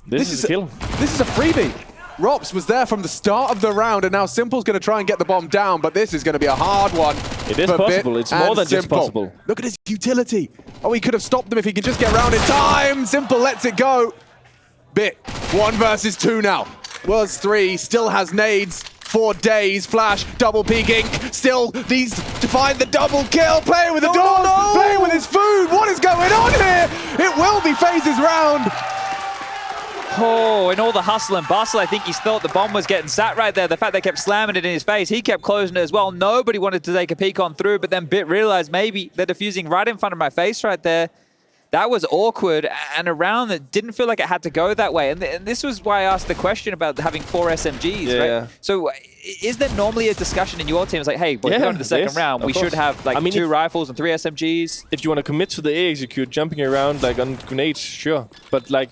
This is a kill. This is a freebie. ropz was there from the start of the round, and now Simple's going to try and get the bomb down, but this is going to be a hard one. It is for possible. Bit It's more and than just Simple. possible. Look at his utility. Oh, he could have stopped them if he could just get around in time. Simple lets it go. Bit, 1 versus 2 now. Was 3, still has nades. 4 days, flash, double peek ink, still needs to find the double kill, playing with the doors, playing with his food. What is going on here? It will be FaZe's round. Oh, in all the hustle and bustle, I think he thought the bomb was getting sat right there. The fact they kept slamming it in his face, he kept closing it as well. Nobody wanted to take a peek on through, but then Bit realized maybe they're defusing right in front of my face right there. That was awkward, and a round that didn't feel like it had to go that way. And this was why I asked the question about having 4 SMGs, right? So is there normally a discussion in your team? It's like, hey, we're going to the second round. We should have like 2 rifles and 3 SMGs. If you want to commit to the A execute, jumping around like on grenades, sure. But like,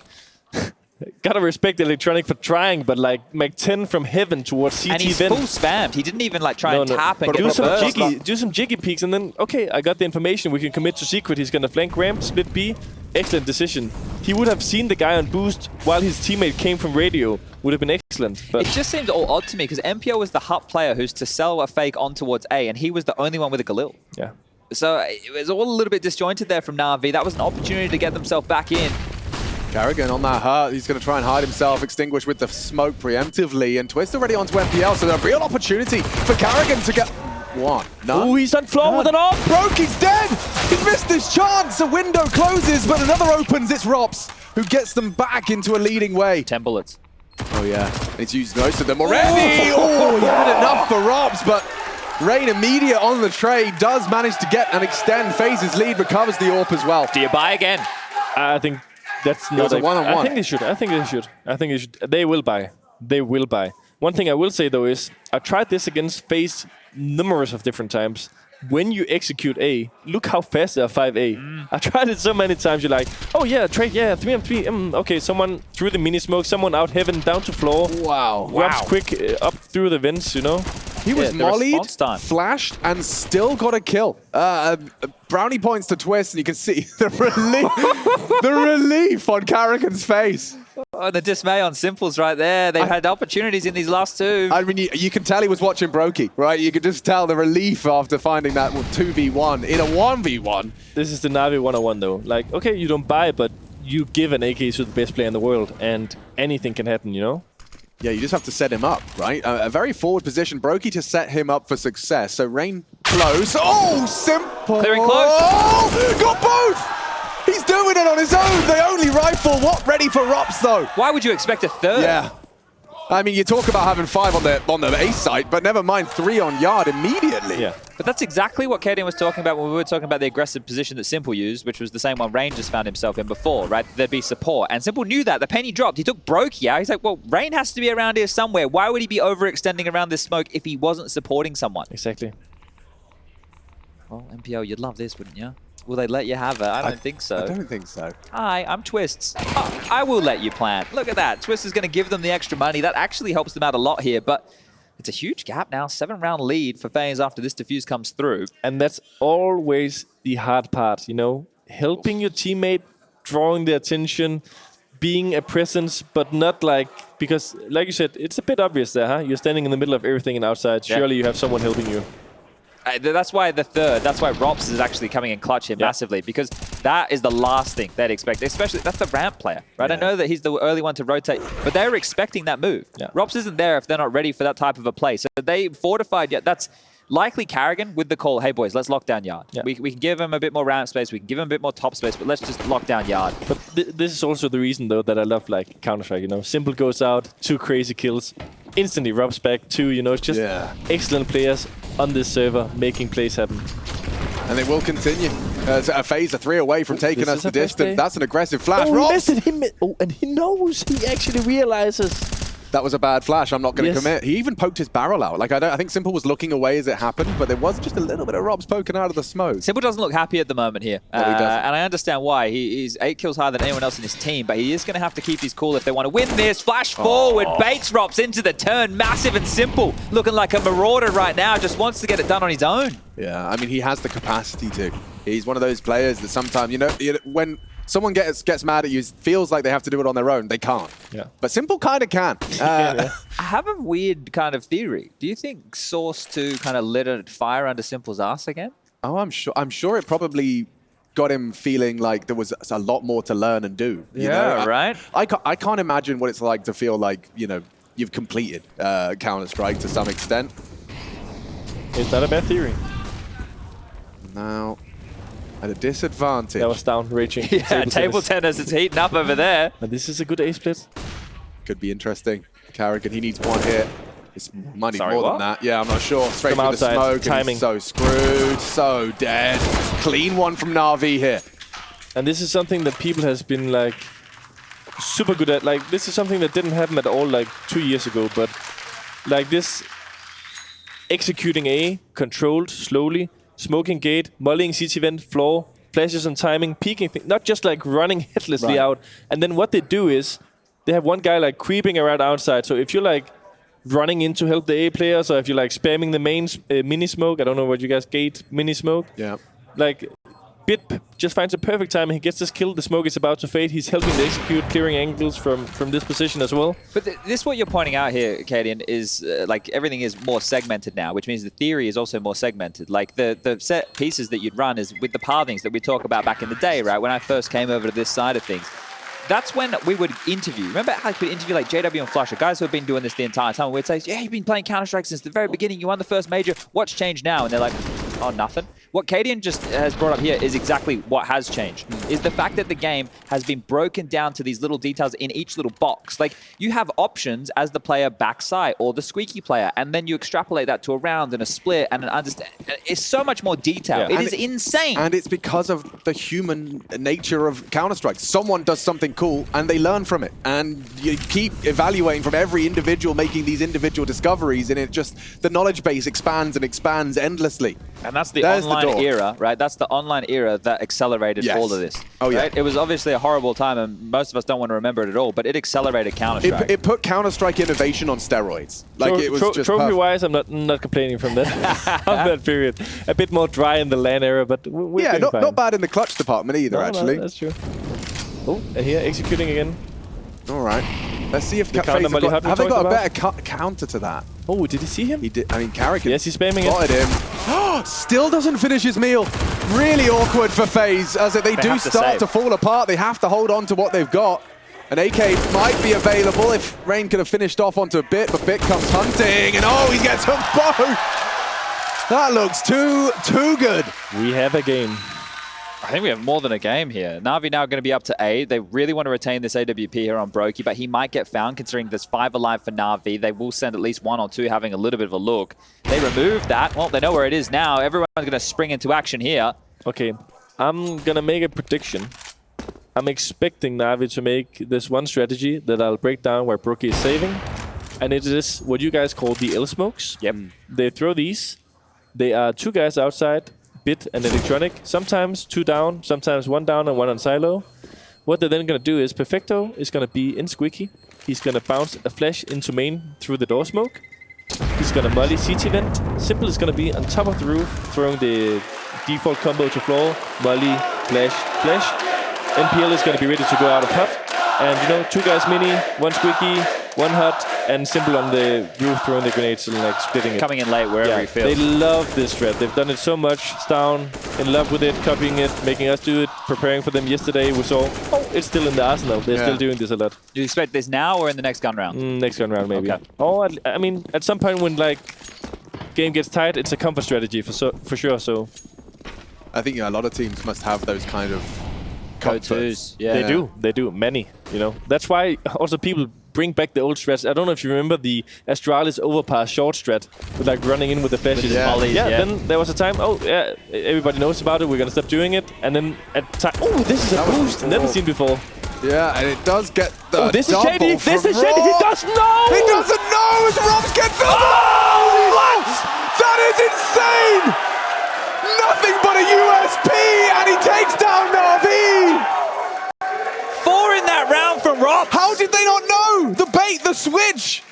gotta respect Electronic for trying, but like Mac 10 from heaven towards CT And he's then. full spammed. He didn't even like try and tap and But get do some jiggy peeks, and then, okay, I got the information. We can commit to secret. He's gonna flank ramp, split B. Excellent decision. He would have seen the guy on boost while his teammate came from radio. Would have been excellent. But It just seemed all odd to me because MPO was the hut player who's to sell a fake on towards A, and he was the only one with a Galil. yeah. So it was all a little bit disjointed there from NaVi. That was an opportunity to get themselves back in. Carrigan on that hurt. He's going to try and hide himself, extinguish with the smoke preemptively, and Twist already onto MPL, so a real opportunity for Carrigan to get one. None. Oh, he's on floor with an op. Broky's dead! He's missed his chance! A window closes, but another opens. It's ropz who gets them back into a leading way. 10 bullets. Oh yeah, and it's used most of them already! Oh, he had enough for ropz, but Rain immediate on the trade does manage to get and extend FaZe's lead, recovers the AWP as well. Do you buy again? I think that's not was a one-on-one. I think they should. I think they should. I think they should. They will buy. They will buy. One thing I will say though is I tried this against FaZe numerous of different times. When you execute A, look how fast they are 5A. I tried it so many times. You're like, oh yeah, trade, yeah, 3-on-3. Okay, someone through the mini smoke, someone out heaven, down to floor. Wow. Grabs quick up through the vents, you know. He was the response mollied, time. flashed, and still got a kill. Brownie points to Twist, and you can see the relief on Carrigan's face. Oh, the dismay on Simples right there. They've had opportunities in these last two. I mean, you can tell he was watching broky, right? You could just tell the relief after finding that 2v1 in a 1v1. This is the NaVi 101 though. Like, okay, you don't buy, but you give an AK to the best player in the world, and anything can happen, you know? Yeah, you just have to set him up, right? A very forward position. broky to set him up for success. So Rain close. Oh, simple. Clearing close. Oh, got both! He's doing it on his own. The only rifle. What ready for ropz though? Why would you expect a third? Yeah. I mean, you talk about having 5 on the A site, but never mind 3 on yard immediately. Yeah. But that's exactly what Kaden was talking about when we were talking about the aggressive position that Simple used, which was the same one Rain just found himself in before, right? There'd be support. And Simple knew that. The penny dropped. He took broky out. He's like, well, Rain has to be around here somewhere. Why would he be overextending around this smoke if he wasn't supporting someone? Exactly. Well, MPL, you'd love this, wouldn't you? Will they let you have it? I don't think so. I don't think so. Hi, I'm Twists. Oh, I will let you plant. Look at that. Twist is going to give them the extra money. That actually helps them out a lot here, but it's a huge gap now. 7-round lead for FaZe after this defuse comes through. And that's always the hard part, you know? Helping your teammate, drawing their attention, being a presence, but not like, because like you said, it's a bit obvious there, huh? You're standing in the middle of everything and outside. Yeah. Surely you have someone helping you. That's why that's why ropz is actually coming in clutch here massively, because that is the last thing they'd expect, especially that's the ramp player, right? Yeah. I know that he's the early one to rotate, but they're expecting that move. Yeah. ropz isn't there if they're not ready for that type of a play. So they fortified, that's likely Carrigan with the call, hey boys, let's lock down yard. Yeah. We can give him a bit more ramp space, we can give him a bit more top space, but let's just lock down yard. But this is also the reason, though, that I love like Counter-Strike, you know? Simple goes out, 2 crazy kills, instantly ropz back 2, you know? It's just excellent players on this server making plays happen. And they will continue. FaZe are 3 away from taking us the distance. That's an aggressive flash. Oh, ropz! he missed it. And he knows. He actually realizes. That was a bad flash. I'm not going to Yes. commit. He even poked his barrel out. Like I think Simple was looking away as it happened, but there was just a little bit of ropz poking out of the smoke. Simple doesn't look happy at the moment here. No, he doesn't. And I understand why. He's 8 kills higher than anyone else in his team, but he is going to have to keep his cool if they want to win this. Flash forward, baits ropz into the turn. Massive and Simple. Looking like a marauder right now. Just wants to get it done on his own. Yeah, I mean, he has the capacity to. He's one of those players that sometimes, you know, when someone gets mad at you, feels like they have to do it on their own. They can't. Yeah. But Simple kind of can. I have a weird kind of theory. Do you think Source 2 kind of lit a fire under Simple's ass again? Oh, I'm sure it probably got him feeling like there was a lot more to learn and do. You know? Right? I can't imagine what it's like to feel like, you know, you've completed Counter-Strike to some extent. It's not a bad theory. Now, at a disadvantage. That was down, raging. Yeah, table tennis is heating up over there. But this is a good A split. Could be interesting. Carrigan, he needs 1 hit. It's money Sorry, more what? than that. Yeah, I'm not sure. Straight From through the outside, smoke. timing. And he's so screwed, so dead. Clean one from NaVi here. And this is something that people has been like super good at. Like this is something that didn't happen at all like 2 years ago. But like this executing A, controlled, slowly, smoking gate, mulling CT vent, floor, flashes on timing, peeking, not just like running headlessly out. And then what they do is they have one guy like creeping around outside. So if you're like running in to help the A players, or if you're like spamming the main mini smoke, I don't know what you guys gate mini smoke. Yeah. Like Bit just finds a perfect time and he gets this kill. The smoke is about to fade. He's helping to execute, clearing angles from this position as well. But this what you're pointing out here, Kaden, is like everything is more segmented now, which means the theory is also more segmented. Like the set pieces that you'd run is with the pathings that we talk about back in the day, right? When I first came over to this side of things. that's when we would interview. Remember how we'd interview like JW and Flusher, guys who have been doing this the entire time. We'd say, yeah, you've been playing Counter-Strike since the very beginning. You won the first major. What's changed now? And they're like, oh, nothing. What Cadian just has brought up here is exactly what has changed, is the fact that the game has been broken down to these little details in each little box. Like, you have options as the player backside or the squeaky player, and then you extrapolate that to a round and a split and an understand. It's so much more detail. Yeah. It is insane. And it's because of the human nature of Counter-Strike. Someone does something cool and they learn from it. And you keep evaluating from every individual, making these individual discoveries, and it just, the knowledge base expands and expands endlessly. And that's the There's the online door. era, right? That's the online era that accelerated Yes. all of this. Oh, yeah. Right? It was obviously a horrible time, and most of us don't want to remember it at all, but it accelerated Counter-Strike. It put Counter-Strike innovation on steroids. Like, it was just trophy-wise, I'm not complaining from that on that period. A bit more dry in the LAN era, but we're yeah, doing fine. not bad in the clutch department either, No, actually. that's true. Oh, and here executing again. All right. Let's see if The FaZe counter have got, Molly have they got a talked better counter to that. Oh, did he see him? He did. I mean, Carrick Yes, he's spamming it. spotted him. Still doesn't finish his meal. Really awkward for FaZe, as they do have to start save. to fall apart. They have to hold on to what they've got. An AK might be available if Rain could have finished off onto Bit, but Bit comes hunting, and oh, he gets them both. That looks too good. We have a game. I think we have more than a game here. NaVi now going to be up to 8. They really want to retain this AWP here on broky, but he might get found considering there's 5 alive for NaVi. They will send at least 1 or 2 having a little bit of a look. They removed that. Well, they know where it is now. Everyone's going to spring into action here. Okay, I'm going to make a prediction. I'm expecting NaVi to make this one strategy that I'll break down where broky is saving. And it is what you guys call the L smokes. Yep. They throw these. They are 2 guys outside, Bit and Electronic. Sometimes 2 down, sometimes 1 down and 1 on silo. What they're then going to do is Perfecto is going to be in Squeaky. He's going to bounce a flash into main through the door smoke. He's going to molly CT vent. Simple is going to be on top of the roof, throwing the default combo to floor. Molly, flash, flash. NPL is going to be ready to go out of hot. And, you know, 2 guys mini, 1 Squeaky, 1 hot, and Simple on the roof throwing the grenades and like splitting it. Coming in late wherever he feels. They love this strat. They've done it so much. Down, in love with it, copying it, making us do it, preparing for them yesterday. We saw, oh, it's still in the arsenal. They're still doing this a lot. Do you expect this now or in the next gun round? Next gun round, maybe. Okay. Oh, I mean, at some point when like game gets tight, it's a comfort strategy for sure. So I think a lot of teams must have those kind of Go-tos. Yeah. they do. Many, you know. That's why also people bring back the old strats. I don't know if you remember the Astralis overpass short strat with like running in with the flashes. volleys, yeah. Then there was a time, oh yeah, everybody knows about it, we're gonna stop doing it. And then at time, oh, this is a boost, never seen before. Yeah, and it does get the Oh, this is double shady, this from is shady, he ropz. doesn't know! He doesn't know as ropz gets the what? That is insane! Nothing but a USP, and he takes down NaVi! 4 in that round from ropz. How did they not know? The bait, the switch!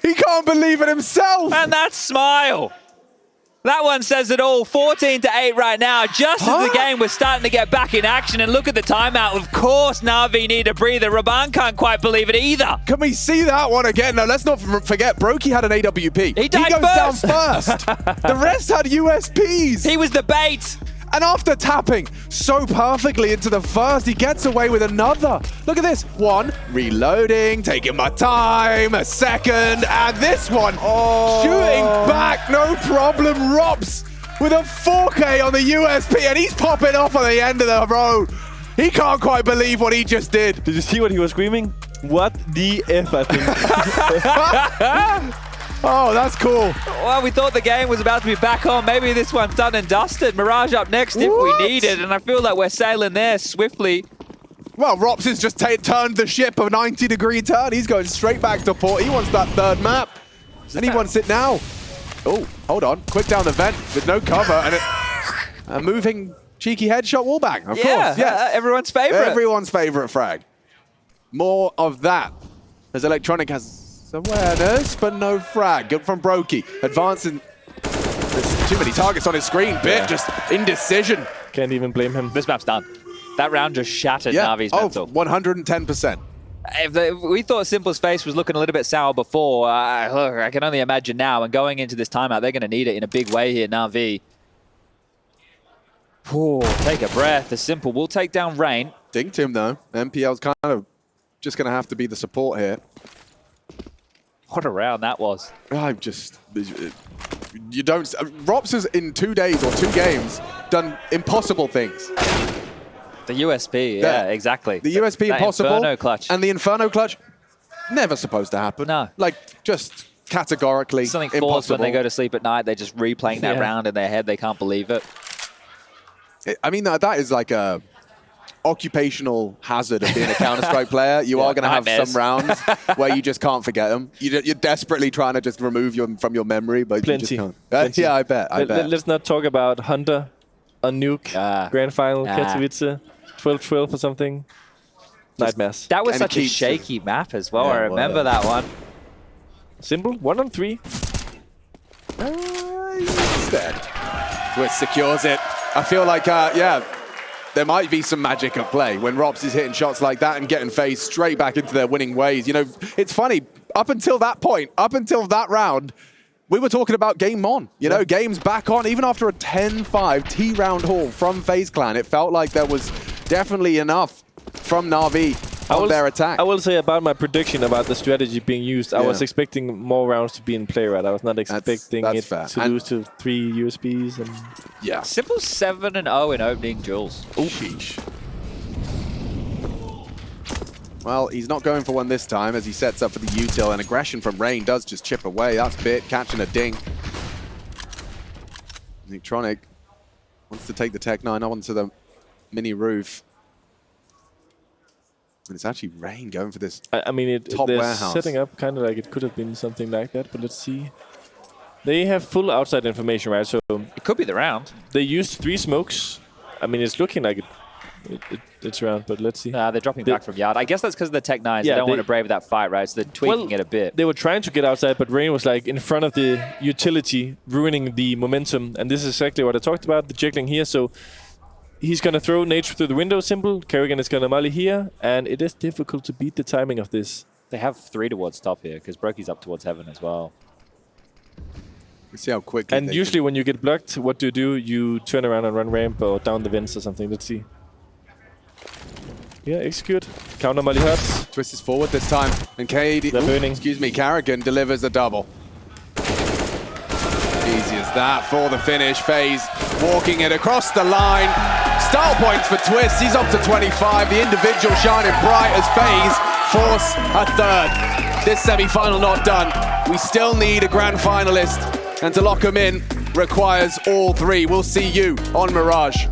He can't believe it himself! And that smile. That one says it all. 14-8 right now, just as the game was starting to get back in action. And look at the timeout. Of course, NaVi need a breather. Raban can't quite believe it either. Can we see that one again? No, let's not forget, broky had an AWP. He died goes down first. first. The rest had USPs. He was the bait. And after tapping so perfectly into the first, he gets away with another. Look at this. 1, reloading, taking my time, a second, and this one, shooting back, no problem. ropz with a 4K on the USP, and he's popping off at the end of the road. He can't quite believe what he just did. Did you see what he was screaming? What the F, I think. Oh, that's cool. Well, we thought the game was about to be back on. Maybe this one's done and dusted. Mirage up next if we need it, and I feel like we're sailing there swiftly. Well, ropz has just turned the ship a 90-degree turn. He's going straight back to port. He wants that 3rd map. And he wants it now. Oh, hold on. Quick down the vent with no cover. And a moving cheeky headshot wallbang, of course. Yes. Everyone's favorite. Everyone's favorite frag. More of that. As Electronic has awareness, but no frag. Good from broky. Advancing. There's too many targets on his screen. Bit just indecision. Can't even blame him. This map's done. That round just shattered NaVi's mental. 110%. If we thought Simple's face was looking a little bit sour before, I can only imagine now. And going into this timeout, they're going to need it in a big way here, NaVi. Take a breath. The Simple will take down Rain. Dinked him though. MPL's kind of just going to have to be the support here. What a round that was. I'm just... You don't... ropz has in 2 days or 2 games done impossible things. The USP, yeah, exactly. The USP that impossible. Inferno clutch. And the Inferno clutch, never supposed to happen. No. Like, just categorically Something falls impossible. when they go to sleep at night. They're just replaying that round in their head. They can't believe it. I mean, that is like a occupational hazard of being a Counter-Strike player. You are going to have some rounds where you just can't forget them. You're desperately trying to just remove them from your memory, but you just can't. Plenty. Yeah, I bet. Let's not talk about Hunter on Nuke, Grand Final, Katowice, 12-12 or something. Nightmares. That was such a shaky map as well. I remember that one. Simple, 1 on 3. He's dead. Twist secures it. I feel like, there might be some magic at play when ropz is hitting shots like that and getting FaZe straight back into their winning ways. You know, it's funny, up until that point, up until that round, we were talking about game on. You know, games back on, even after a 10-5 T-round haul from FaZe Clan, it felt like there was definitely enough from NaVi on their attack. I will say about my prediction about the strategy being used, I was expecting more rounds to be in play, right? I was not expecting it to lose to 3 USBs. And yeah. Simple 7-0 in opening duels. Oh, sheesh. Well, he's not going for one this time as he sets up for the util, and aggression from Rain does just chip away. That's Bit catching a ding. Electronic wants to take the Tech-9 onto the mini roof. And it's actually Rain going for this I mean, top they're warehouse. setting up kind of like it could have been something like that, but let's see. They have full outside information, right? So it could be the round. They used 3 smokes. I mean, it's looking like it's around, but let's see. They're dropping back from yard. I guess that's because of the Tech-9s. They don't want to brave that fight, right? So they're tweaking it a bit. They were trying to get outside, but Rain was like in front of the utility, ruining the momentum. And this is exactly what I talked about, the jiggling here. So he's going to throw Nate through the window, Simple. Kerrigan is going to molly here, and it is difficult to beat the timing of this. They have 3 towards top here, because broky's up towards heaven as well. Let's see how quickly. And usually when you get blocked, what do? You turn around and run ramp or down the vents or something. Let's see. Yeah, execute. Counter molly hurts. Twist is forward this time, and Kerrigan delivers a double. Easy as that for the finish. FaZe walking it across the line. Style points for Twist. He's up to 25. The individual shining bright as FaZe force a third. This semi-final not done. We still need a grand finalist, and to lock him in requires all 3. We'll see you on Mirage.